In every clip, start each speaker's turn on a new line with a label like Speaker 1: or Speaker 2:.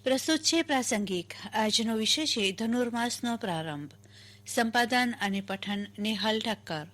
Speaker 1: પ્રસ્તુત છે પ્રાસંગિક. આજનો વિષય છે ધનુર્માસનો પ્રારંભ. સંપાદન અને પઠન નેહાલ ઠક્કર.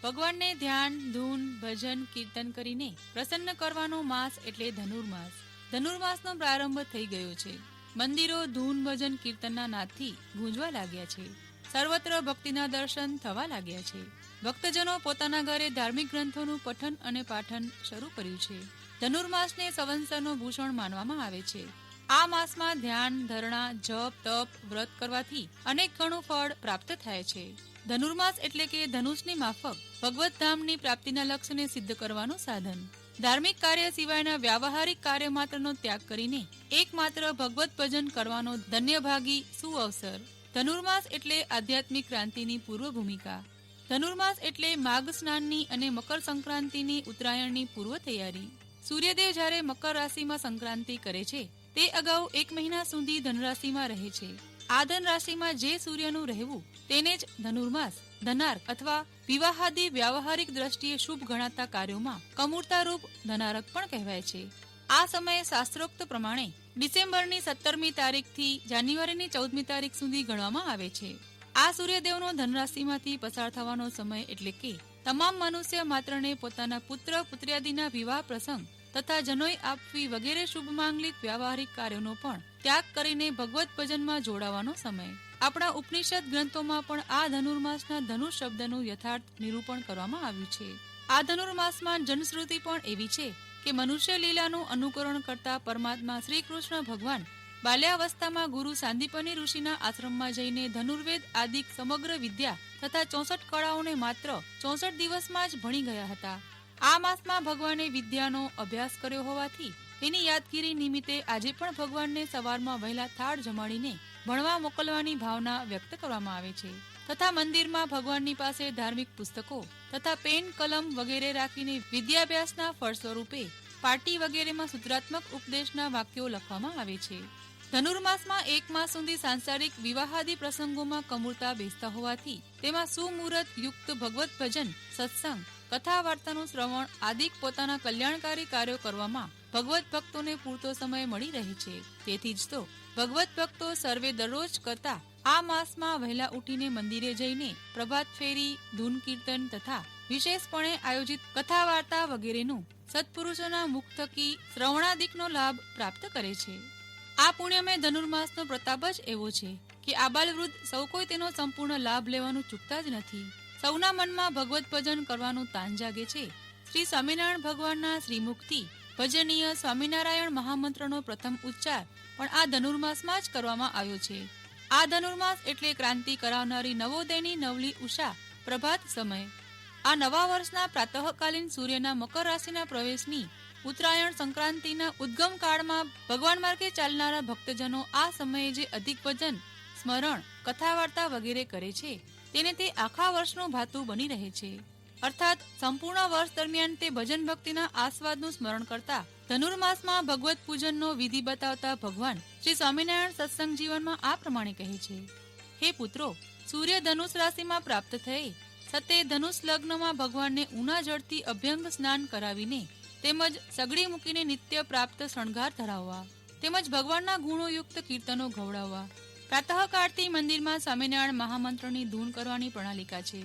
Speaker 2: ભગવાનને ધ્યાન, ધૂન, ભજન, કીર્તન કરીને પ્રસન્ન કરવાનો માસ એટલે ધનુર્માસ. ધનુર્માસનો પ્રારંભ થઈ ગયો છે. મંદિરો ધૂન, ભજન, કીર્તનના નાદથી ગૂંજવા લાગ્યા છે. સર્વત્ર ભક્તિના દર્શન થવા લાગ્યા છે. ભક્તજનો પોતાના ઘરે ધાર્મિક ગ્રંથોનું પઠન અને પાઠન શરૂ કર્યું છે. ધનુર્માસને સંવત્સરનો ભૂષણ માનવામાં આવે છે. આ માસમાં ધ્યાન, ધરણા, જપ, તપ, વ્રત કરવાથી અનેક ગણું ફળ પ્રાપ્ત થાય છે. ધનુર્માસ એટલે કે ધનુષની માફક ભગવત ધામની પ્રાપ્તિના લક્ષ્યને સિદ્ધ કરવાનું સાધન. ધાર્મિક કાર્ય સિવાયના વ્યાવહારિક કાર્ય માત્રનો ત્યાગ કરીને એકમાત્ર ભગવત ભજન કરવાનો ધન્યભાગી સુઅવસર. ધનુર્માસ એટલે આધ્યાત્મિક ક્રાંતિની પૂર્વ ભૂમિકા. ધનુર્માસ એટલે માઘ સ્નાનની અને મકર સંક્રાંતિની ઉત્તરાયણની પૂર્વ તૈયારી. સૂર્યદેવ જ્યારે મકર રાશિમાં સંક્રાંતિ કરે છે તે અગાઉ 1 મહિના સુધી ધનરાશિમાં રહે છે. આ ધનરાશિમાં જે સૂર્યનું રહેવું તેને જ ધનુર્માસ, ધનાર્ક અથવા વિવાહાદી વ્યાવહારિક દ્રષ્ટિએ શુભ ગણાતા કાર્યોમાં કમૂરતા રૂપ ધનારક પણ કહેવાય છે. આ સમયે શાસ્ત્રોક્ત પ્રમાણે ડિસેમ્બરની 17મી તારીખથી જાન્યુઆરીની 14મી તારીખ સુધી ગણવામાં આવે છે. આ સૂર્યદેવનો ધનરાશિમાંથી પસાર થવાનો સમય એટલે કે તમામ મનુષ્ય માત્રને પોતાના પુત્ર પુત્ર્યાદિના વિવાહ પ્રસંગ તથા જનોઈ આપવી વગેરે શુભ માંગલિક વ્યાવહારિક કાર્યોનો પણ ત્યાગ કરીને ભગવત ભજનમાં જોડાવાનો સમય. આપણા ઉપનિષદ ગ્રંથોમાં પણ આ ધનુર્માસના ધનુષ શબ્દનું યથાર્થ નિરૂપણ કરવામાં આવ્યું છે. આ ધનુર્માસમાં જનશ્રુતિ પણ એવી છે કે મનુષ્ય લીલાનું અનુકરણ કરતા પરમાત્મા શ્રી કૃષ્ણ ભગવાન બાલ્યાવસ્થામાં ગુરુ સાંદીપની ઋષિના આશ્રમમાં જઈને ધનુર્વેદ આદિ સમગ્ર વિદ્યા તથા 64 કળાઓને માત્ર 64 દિવસમાં જ ભણી ગયા હતા. આ માસમાં ભગવાને વિદ્યાનો અભ્યાસ કર્યો હોવાથી તેની યાદગીરી નિમિત્તે આજે પણ ભગવાનને સવારમાં વહેલા થાળ જમાડીને ભણવા મોકલવાની ભાવના વ્યક્ત કરવામાં આવે છે. તથા મંદિરમાં ભગવાનની પાસે ધાર્મિક પુસ્તકો તથા પેન, કલમ વગેરે રાખીને વિદ્યાભ્યાસના ફળ સ્વરૂપે પાટી વગેરેમાં સૂત્રાત્મક ઉપદેશના વાક્યો લખવામાં આવે છે. ધનુર્માસમાં 1 માસ સુધી સાંસારિક વિવાહાદી પ્રસંગોમાં કમૂરતા બેસતા હોવાથી તેમાં સુમુહૂર્ત યુક્ત ભગવત ભજન, સત્સંગ, કથા વાર્તાનું શ્રવણ આદિ પોતાના કલ્યાણકારી કાર્યો કરવામાં ભગવત ભક્તોને પૂરતો સમય મળી રહે છે. તેથી જ તો ભગવત ભક્તો સર્વે દરરોજ કરતા આ માસમાં વહેલા ઉઠીને મંદિરે જઈને પ્રભાત ફેરી, ધૂન કીર્તન તથા વિશેષપણે આયોજિત કથા વાર્તા વગેરેનું સત્પુરુષોના મુખ થકી શ્રવણાદિકનો લાભ પ્રાપ્ત કરે છે. આ પુણ્યમય ધનુર્માસનો પ્રતાપ જ એવો છે કે આબાલવૃદ્ધ સૌ કોઈ તેનો સંપૂર્ણ લાભ લેવાનું ચૂકતા જ નથી. સૌના મનમાં ભગવત ભજન કરવાનું તાન જાગે છે. શ્રી સ્વામિનારાયણ ભગવાનના શ્રીમુખથી ભજનીય સ્વામિનારાયણ મહામંત્રનો પ્રથમ ઉચ્ચાર પણ આ ધનુર્માસમાં જ કરવામાં આવ્યો છે. આ ધનુર્માસ એટલે ક્રાંતિ કરાવનારી નવોદયની નવલી ઉષા પ્રભાત સમય. આ નવા વર્ષના પ્રાતઃકાલીન સૂર્યના મકર રાશિના પ્રવેશની ઉત્તરાયણ સંક્રાંતિના ઉદ્ગમ કાળમાં ભગવાન માર્ગે ચાલનારા ભક્તજનો આ સમયે જે અધિક ભજન, સ્મરણ, કથા વાર્તા વગેરે કરે છે તેને તે આખા વર્ષનું ભાતું બની રહે છે. અર્થાત સંપૂર્ણ વર્ષ દરમિયાન તે ભજન ભક્તિના આસ્વાદનું સ્મરણ કરતા ધનુર્માસમાં ભગવત પૂજનનો વિધિ બતાવતા ભગવાન શ્રી સ્વામિનારાયણ સત્સંગ જીવનમાં આ પ્રમાણે કહે છે: હે પુત્રો, સૂર્ય ધનુષ રાશિમાં પ્રાપ્ત થયે સતે ધનુષ લગ્નમાં ભગવાનને ઉના જળથી અભ્યંગ સ્નાન કરાવીને તેમજ સગડી મૂકીને નિત્ય પ્રાપ્ત શણગાર ધરાવવા તેમજ ભગવાનના ગુણોયુક્ત કીર્તનો ગવડાવવા. પ્રાતઃકાળથી મંદિરમાં સ્વામિનારાયણ મહામંત્રની ધૂન કરવાની પ્રણાલિકા છે.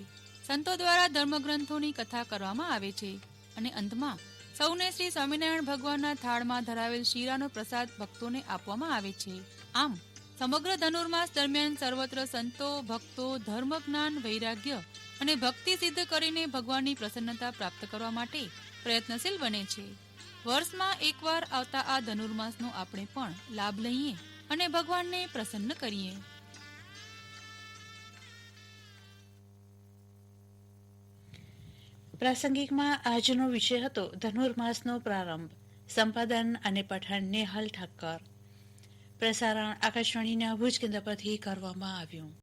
Speaker 2: સંતો દ્વારા ધર્મગ્રંથોની કથા કરવામાં આવે છે અને અંતમાં સૌને શ્રી સ્વામિનારાયણ ભગવાનના થાળમાં ધરાવેલ શીરાનો પ્રસાદ ભક્તોને આપવામાં આવે છે. આમ સમગ્ર ધનુર્માસ દરમિયાન સર્વત્ર સંતો ભક્તો ધર્મ, જ્ઞાન, વૈરાગ્ય અને ભક્તિ સિદ્ધ કરીને ભગવાનની પ્રસન્નતા પ્રાપ્ત કરવા માટે પ્રયત્નશીલ બને છે. વર્ષમાં એકવાર આવતા આ ધનુર્માસનો આપણે પણ લાભ લઈએ અને ભગવાનને પ્રસન્ન કરીએ.
Speaker 1: પ્રાસંગિકમાં આજનો વિષય હતો ધનુર્માસનો પ્રારંભ. સંપાદન અને પઠન નેહાલ ઠક્કર. પ્રસારણ આકાશવાણીના ભુજ કેન્દ્ર પરથી કરવામાં આવ્યું.